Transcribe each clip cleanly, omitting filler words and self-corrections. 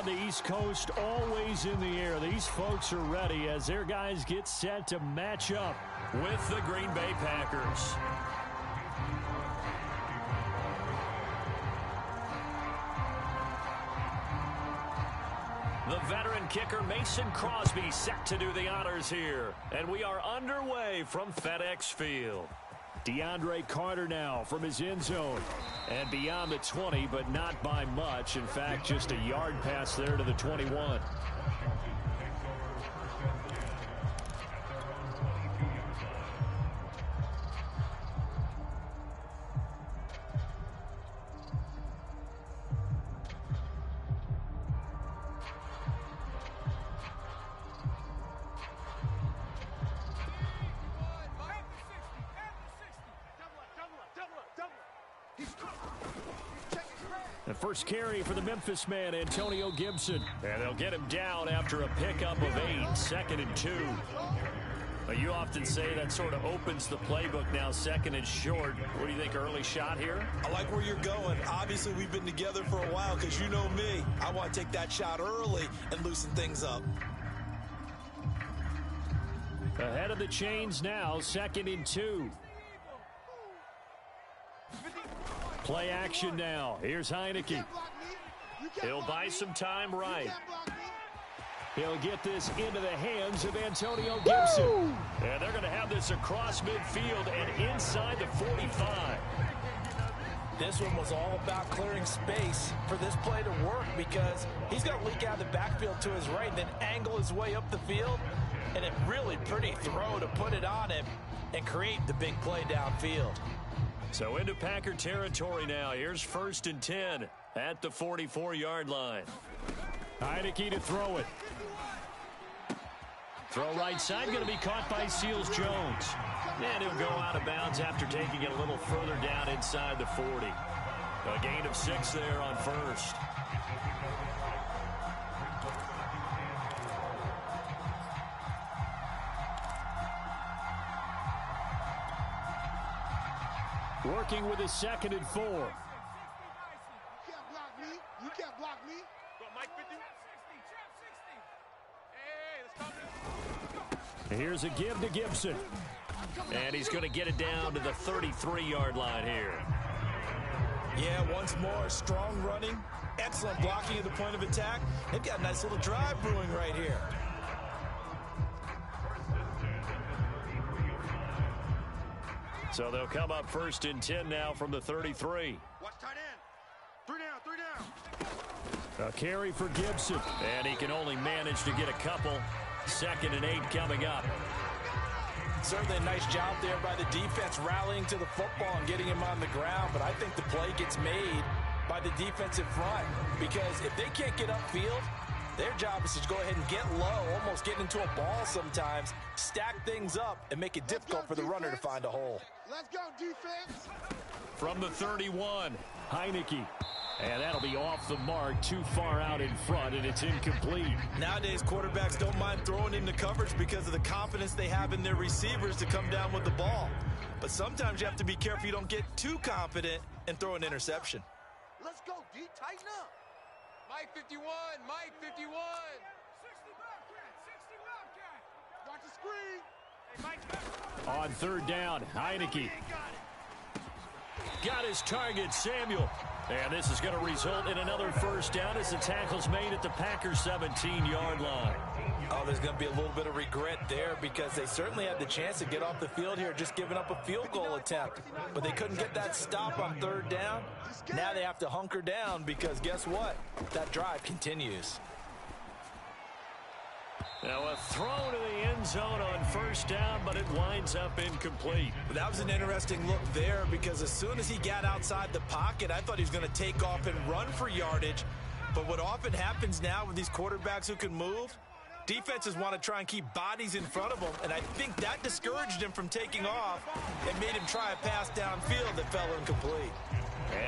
the East Coast always in the air. These folks are ready as their guys get set to match up with the Green Bay Packers. The veteran kicker Mason Crosby set to do the honors here. And we are underway from FedEx Field. DeAndre Carter now from his end zone. And beyond the 20, but not by much. In fact, just a yard pass there to the 21. The first carry for the Memphis man, Antonio Gibson. And they'll get him down after a pickup of 8, 2nd and 2. But you often say that sort of opens the playbook now, 2nd and short. What do you think, early shot here? I like where you're going. Obviously, we've been together for a while because you know me. I want to take that shot early and loosen things up. Ahead of the chains now, 2nd and 2. Play action now. Here's Heineke. He'll buy some time right. He'll get this into the hands of Antonio Gibson. And they're going to have this across midfield and inside the 45. This one was all about clearing space for this play to work because he's going to leak out of the backfield to his right and then angle his way up the field. And a really pretty throw to put it on him and create the big play downfield. So into Packer territory now. Here's 1st and 10 at the 44-yard line. Heineke to throw it. Throw right side, going to be caught by Seals-Jones. And he'll go out of bounds after taking it a little further down inside the 40. A gain of 6 there on 1st. Working with his 2nd and 4. You can't block me. You can't block me. Go, Mike 50. Hey, Here's a give to Gibson. And he's going to get it down to the 33-yard line here. Yeah, once more, strong running, excellent blocking at the point of attack. They've got a nice little drive brewing right here. So they'll come up 1st and 10 now from the 33. Watch tight end. 3 down. A carry for Gibson. And he can only manage to get a couple. 2nd and 8 coming up. Certainly a nice job there by the defense rallying to the football and getting him on the ground. But I think the play gets made by the defensive front. Because if they can't get upfield, their job is to go ahead and get low, almost get into a ball sometimes, stack things up, and make it difficult for the runner to find a hole. Let's go, defense. From the 31, Heineke. And that'll be off the mark, too far out in front, and it's incomplete. Nowadays, quarterbacks don't mind throwing into coverage because of the confidence they have in their receivers to come down with the ball. But sometimes you have to be careful you don't get too confident and throw an interception. Let's go, D. Tighten up. Mike 51, Mike 51. 60 Bobcat, 60 Bobcat. Watch the screen. Hey, Mike. On 3rd down, Heineke. Got his target, Samuel. And this is going to result in another 1st down as the tackle's made at the Packers' 17-yard line. Oh, there's going to be a little bit of regret there because they certainly had the chance to get off the field here, just giving up a field goal attempt. But they couldn't get that stop on 3rd down. Now they have to hunker down because guess what? That drive continues. Now a throw to the end zone on 1st down, but it winds up incomplete. That was an interesting look there because as soon as he got outside the pocket, I thought he was going to take off and run for yardage. But what often happens now with these quarterbacks who can move, defenses want to try and keep bodies in front of them, and I think that discouraged him from taking off and made him try a pass downfield that fell incomplete.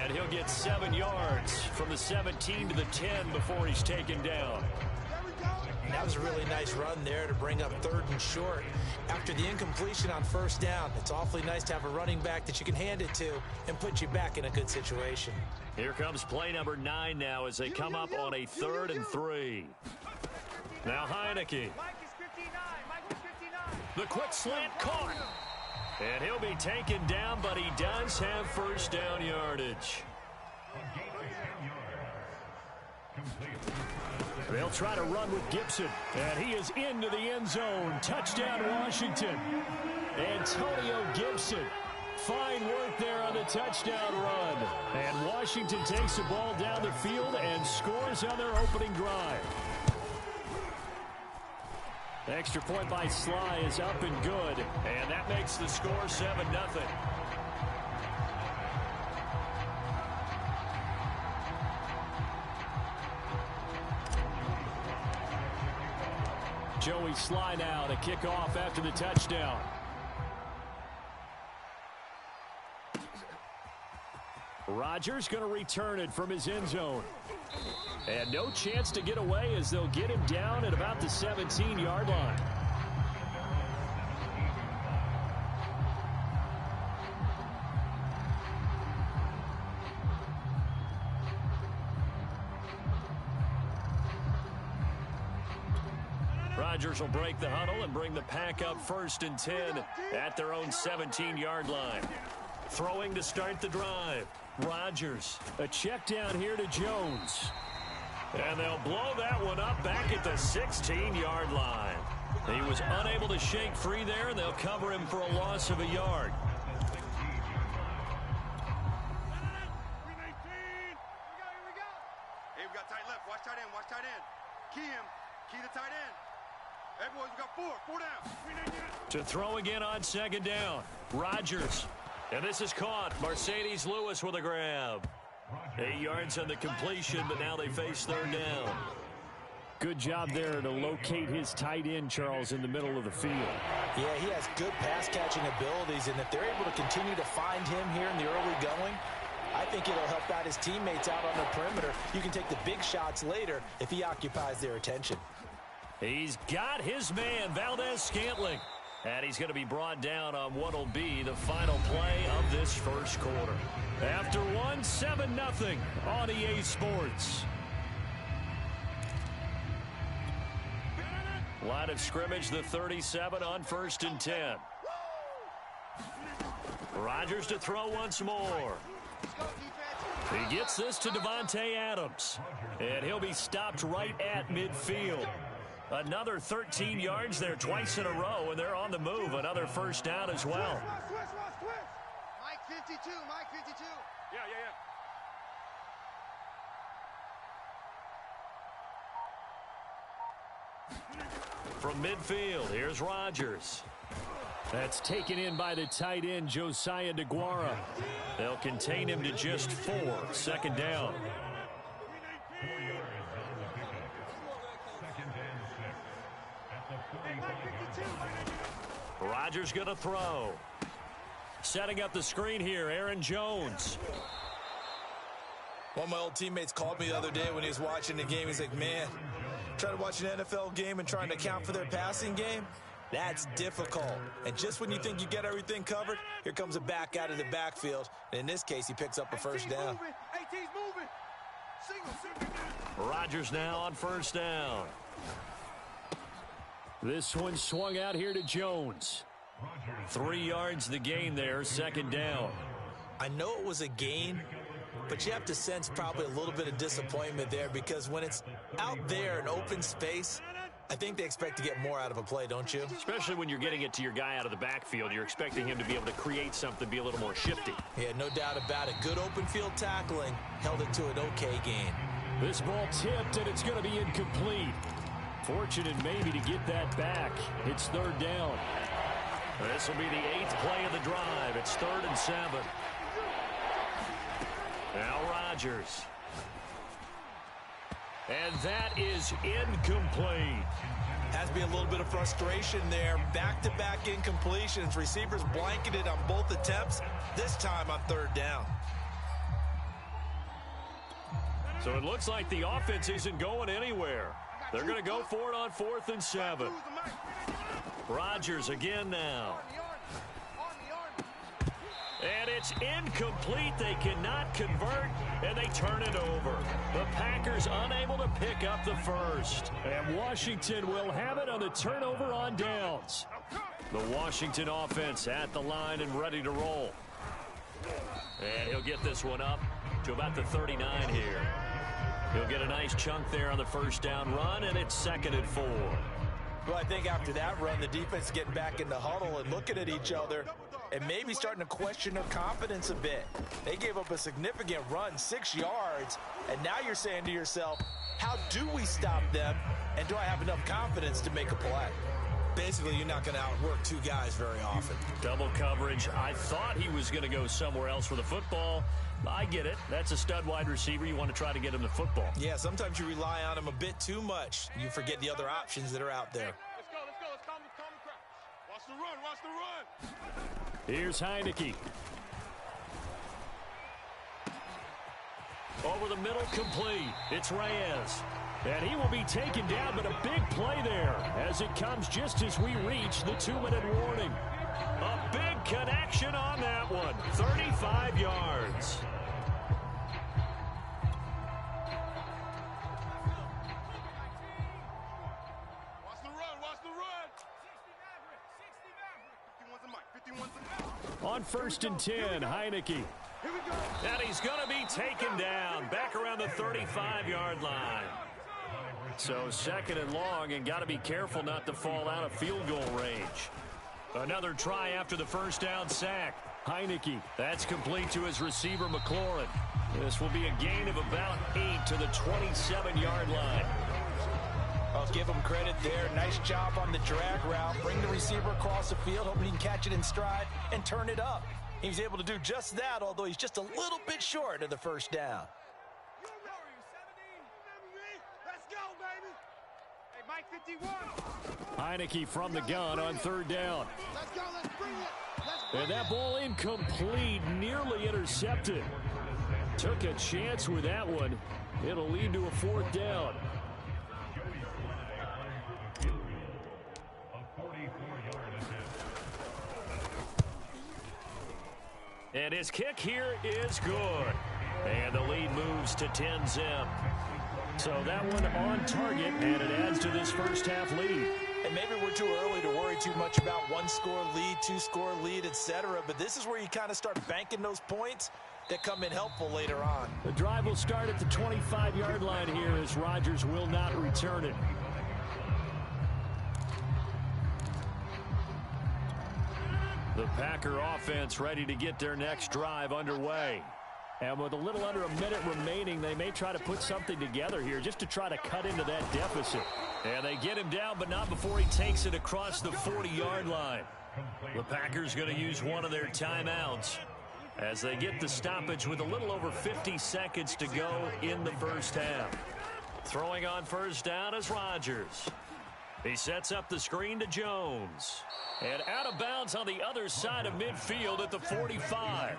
And he'll get 7 yards from the 17 to the 10 before he's taken down. That was a really nice run there to bring up 3rd and short. After the incompletion on 1st down, it's awfully nice to have a running back that you can hand it to and put you back in a good situation. Here comes play number 9 now as they come up on a 3rd and 3. Now Heineke. The quick slant caught. And he'll be taken down, but he does have 1st down yardage. They'll try to run with Gibson, and he is into the end zone. Touchdown, Washington. Antonio Gibson. Fine work there on the touchdown run. And Washington takes the ball down the field and scores on their opening drive. The extra point by Sly is up and good, and that makes the score 7-0. Joey Sly now to kick off after the touchdown. Rodgers going to return it from his end zone. And no chance to get away as they'll get him down at about the 17-yard line. Rodgers will break the huddle and bring the pack up 1st and 10 at their own 17-yard line. Throwing to start the drive. Rodgers, a check down here to Jones. And they'll blow that one up back at the 16-yard line. He was unable to shake free there, and they'll cover him for a loss of a yard. Hey, we got tight left. Watch tight end. Watch tight end. Key him. Key the tight end. Hey, boys, we got 4 down. To throw again on 2nd down. Rodgers. And this is caught. Mercedes Lewis with a grab. 8 yards on the completion, but now they face 3rd down. Good job there to locate his tight end, Charles, in the middle of the field. Yeah, he has good pass-catching abilities, and if they're able to continue to find him here in the early going, I think it'll help out his teammates out on the perimeter. You can take the big shots later if he occupies their attention. He's got his man, Valdez-Scantling. And he's going to be brought down on what will be the final play of this 1st quarter. After 7-0 on EA Sports. Line of scrimmage, the 37 on 1st and 10. Rodgers to throw once more. He gets this to Devontae Adams. And he'll be stopped right at midfield. Another 13 yards there twice in a row, and they're on the move. Another 1st down as well. Mike 52, Mike 52. Yeah. From midfield, here's Rodgers. That's taken in by the tight end, Josiah DeGuara. They'll contain him to just 4. 2nd down. Rodgers going to throw. Setting up the screen here, Aaron Jones. One of my old teammates called me the other day when he was watching the game. He's like, man, trying to watch an NFL game and trying to account for their passing game, that's difficult. And just when you think you get everything covered, here comes a back out of the backfield. And in this case, he picks up a 1st down. Rodgers now on 1st down. This one swung out here to Jones. 3 yards the gain there, 2nd down. I know it was a gain, but you have to sense probably a little bit of disappointment there because when it's out there in open space, I think they expect to get more out of a play, don't you? Especially when you're getting it to your guy out of the backfield. You're expecting him to be able to create something, be a little more shifty. Yeah, no doubt about it. Good open field tackling held it to an okay gain. This ball tipped, and it's going to be incomplete. Fortunate maybe to get that back. It's 3rd down. This will be the 8th play of the drive. It's 3rd and 7. Now Rodgers. And that is incomplete. Has to be a little bit of frustration there. Back-to-back incompletions. Receivers blanketed on both attempts, this time on 3rd down. So it looks like the offense isn't going anywhere. They're going to go for it on 4th and 7. Rodgers again now. And it's incomplete. They cannot convert, and they turn it over. The Packers unable to pick up the first. And Washington will have it on the turnover on downs. The Washington offense at the line and ready to roll. And he'll get this one up to about the 39 here. He'll get a nice chunk there on the first down run, and it's 2nd and 4. Well, I think after that run, the defense is getting back in the huddle and looking at each other and maybe starting to question their confidence a bit. They gave up a significant run, 6 yards, and now you're saying to yourself, how do we stop them, and do I have enough confidence to make a play? Basically, you're not going to outwork 2 guys very often. Double coverage. I thought he was going to go somewhere else with the football. I get it. That's a stud wide receiver. You want to try to get him the football. Yeah, sometimes you rely on him a bit too much. You forget the other options that are out there. Let's go. Let's calm the crowd. Watch the run. Watch the run. Here's Heineke. Over the middle, complete. It's Reyes. And he will be taken down, but a big play there as it comes just as we reach the 2-minute warning. A big connection on that one. 35 yards. Watch the run. Watch the run. 51's the mic. 51's the mic. On 1st and 10, Heineke. And he's going to be taken down back around the 35-yard line. So 2nd and long, and got to be careful not to fall out of field goal range. Another try after the first down sack. Heineke, that's complete to his receiver, McLaurin. This will be a gain of about 8 to the 27-yard line. I'll give him credit there. Nice job on the drag route. Bring the receiver across the field, hoping he can catch it in stride and turn it up. He was able to do just that, although he's just a little bit short of the first down. Let's go, baby. Hey, Mike 51. Heineke from the gun on 3rd down. Let's go. Let's bring it. And that ball incomplete, nearly intercepted. Took a chance with that one. It'll lead to a 4th down. And his kick here is good. And the lead moves to 10-zip. So that one on target, and it adds to this first half lead. And maybe we're too early to worry too much about 1-score lead, 2-score lead, etc. But this is where you kind of start banking those points that come in helpful later on. The drive will start at the 25-yard line here as Rodgers will not return it. The Packer offense ready to get their next drive underway. And with a little under a minute remaining, they may try to put something together here just to try to cut into that deficit. And they get him down, but not before he takes it across the 40-yard line. The Packers going to use one of their timeouts as they get the stoppage with a little over 50 seconds to go in the first half. Throwing on first down is Rodgers. He sets up the screen to Jones. And out of bounds on the other side of midfield at the 45.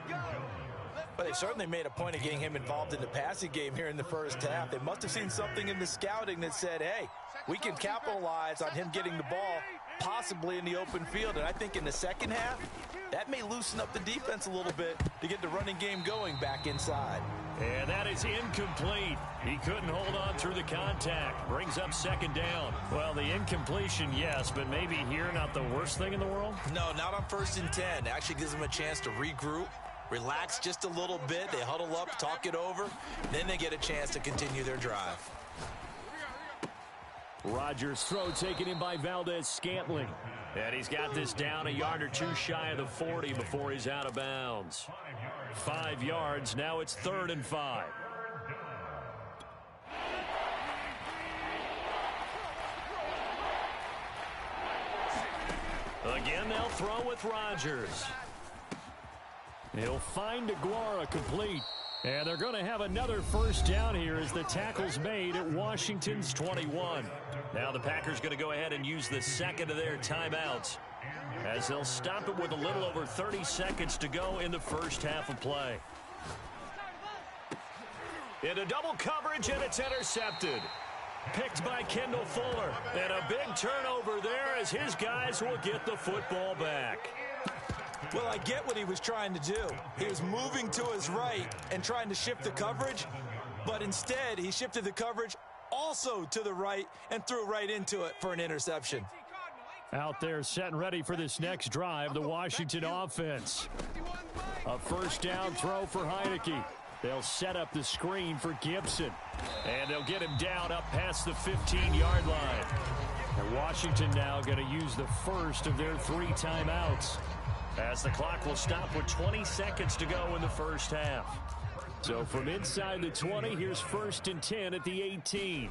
But they certainly made a point of getting him involved in the passing game here in the first half. They must have seen something in the scouting that said, hey, we can capitalize on him getting the ball possibly in the open field. And I think in the second half, that may loosen up the defense a little bit to get the running game going back inside. And that is incomplete. He couldn't hold on through the contact. Brings up second down. Well, the incompletion, yes, but maybe here not the worst thing in the world? No, not on 1st and 10. Actually gives them a chance to regroup, relax just a little bit. They huddle up, talk it over. Then they get a chance to continue their drive. Rodgers' throw taken in by Valdez-Scantling. And he's got this down a yard or two shy of the 40 before he's out of bounds. 5 yards. Now it's 3rd and 5. Again, they'll throw with Rodgers. He'll find Aguara complete. And they're going to have another first down here as the tackle's made at Washington's 21. Now the Packers going to go ahead and use the second of their timeouts as they'll stop it with a little over 30 seconds to go in the first half of play. Into double coverage, and it's intercepted. Picked by Kendall Fuller. And a big turnover there as his guys will get the football back. Well, I get what he was trying to do. He was moving to his right and trying to shift the coverage, but instead he shifted the coverage also to the right and threw right into it for an interception. Out there set and ready for this next drive, the Washington offense. A first down throw for Heineke. They'll set up the screen for Gibson. And they'll get him down up past the 15-yard line. And Washington now going to use the first of their 3 timeouts, as the clock will stop with 20 seconds to go in the first half. So from inside the 20, here's 1st and 10 at the 18.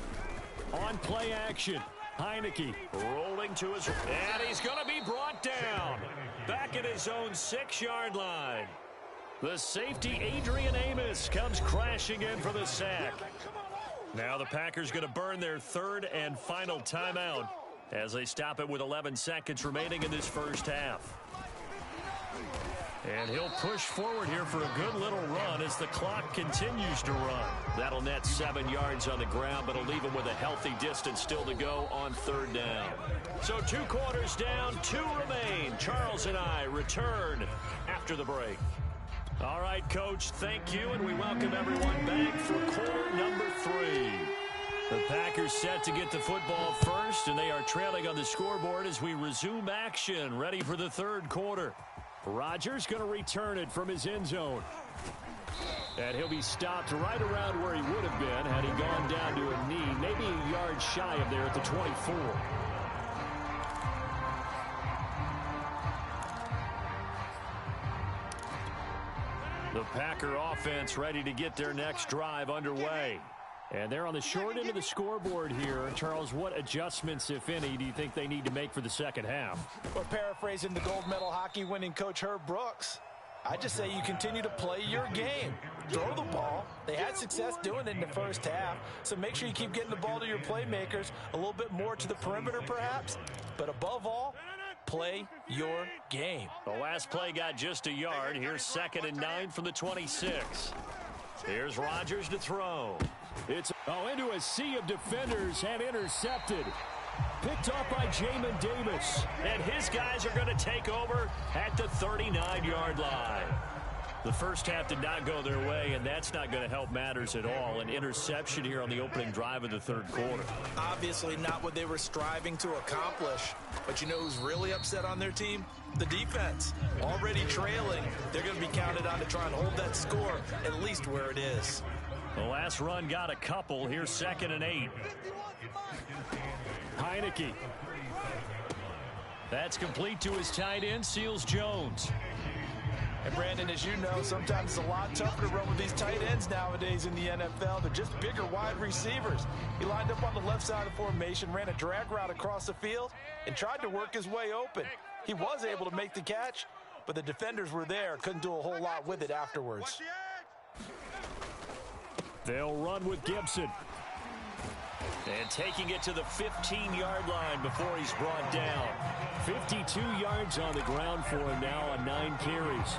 On play action, Heineke rolling to his, and he's going to be brought down back at his own 6-yard line. The safety, Adrian Amos, comes crashing in for the sack. Now the Packers going to burn their 3rd and final timeout as they stop it with 11 seconds remaining in this first half. And he'll push forward here for a good little run as the clock continues to run. That'll net 7 yards on the ground, but it'll leave him with a healthy distance still to go on 3rd down. So 2 quarters down, 2 remain. Charles and I return after the break. All right, Coach, thank you, and we welcome everyone back for quarter number 3. The Packers set to get the football first, and they are trailing on the scoreboard as we resume action, ready for the 3rd quarter. Rodgers going to return it from his end zone. And he'll be stopped right around where he would have been had he gone down to a knee, maybe a yard shy of there at the 24. The Packer offense ready to get their next drive underway. And they're on the short end of the scoreboard here. Charles, what adjustments, if any, do you think they need to make for the second half? Well, paraphrasing the gold medal hockey winning coach Herb Brooks, I just say you continue to play your game. Throw the ball. They had success doing it in the first half, so make sure you keep getting the ball to your playmakers, a little bit more to the perimeter perhaps, but above all, play your game. The last play got just a yard. Here's 2nd and 9 from the 26. Here's Rodgers to throw. It's into a sea of defenders and intercepted. Picked off by Jamin Davis. And his guys are going to take over at the 39-yard line. The first half did not go their way, and that's not going to help matters at all. An interception here on the opening drive of the 3rd quarter. Obviously not what they were striving to accomplish. But you know who's really upset on their team? The defense. Already trailing. They're going to be counted on to try and hold that score at least where it is. The last run got a couple. Here's 2nd and 8. Heineke. That's complete to his tight end, Seals Jones. And Brandon, as you know, sometimes it's a lot tougher to run with these tight ends nowadays in the NFL. They're just bigger wide receivers. He lined up on the left side of the formation, ran a drag route across the field, and tried to work his way open. He was able to make the catch, but the defenders were there, couldn't do a whole lot with it afterwards. They'll run with Gibson. And taking it to the 15-yard line before he's brought down. 52 yards on the ground for him now on 9 carries.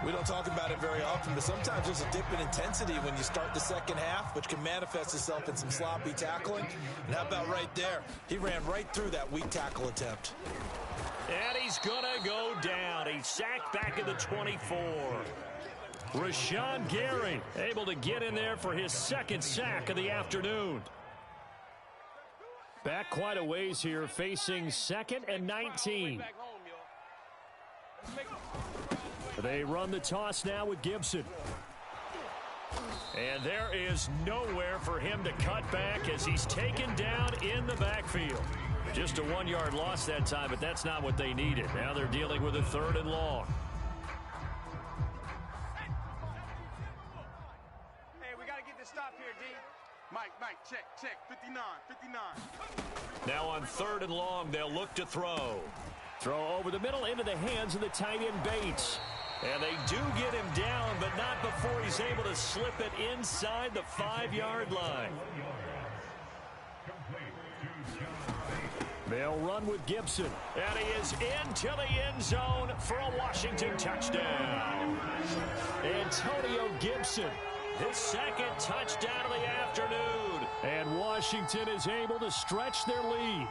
We don't talk about it very often, but sometimes there's a dip in intensity when you start the second half, which can manifest itself in some sloppy tackling. And how about right there? He ran right through that weak tackle attempt. And he's going to go down. He's sacked back at the 24. Rashawn Gary able to get in there for his 2nd sack of the afternoon. Back quite a ways here, facing 2nd and 19. They run the toss now with Gibson. And there is nowhere for him to cut back as he's taken down in the backfield. Just a 1-yard loss that time, but that's not what they needed. Now they're dealing with a 3rd and long. Hey, we got to get this stop here, D. Mike, check, 59. Now on 3rd and long, they'll look to throw. Throw over the middle into the hands of the tight end Bates. And they do get him down, but not before he's able to slip it inside the 5-yard line. They'll run with Gibson. And he is into the end zone for a Washington touchdown. Antonio Gibson His second touchdown of the afternoon. And Washington is able to stretch their lead.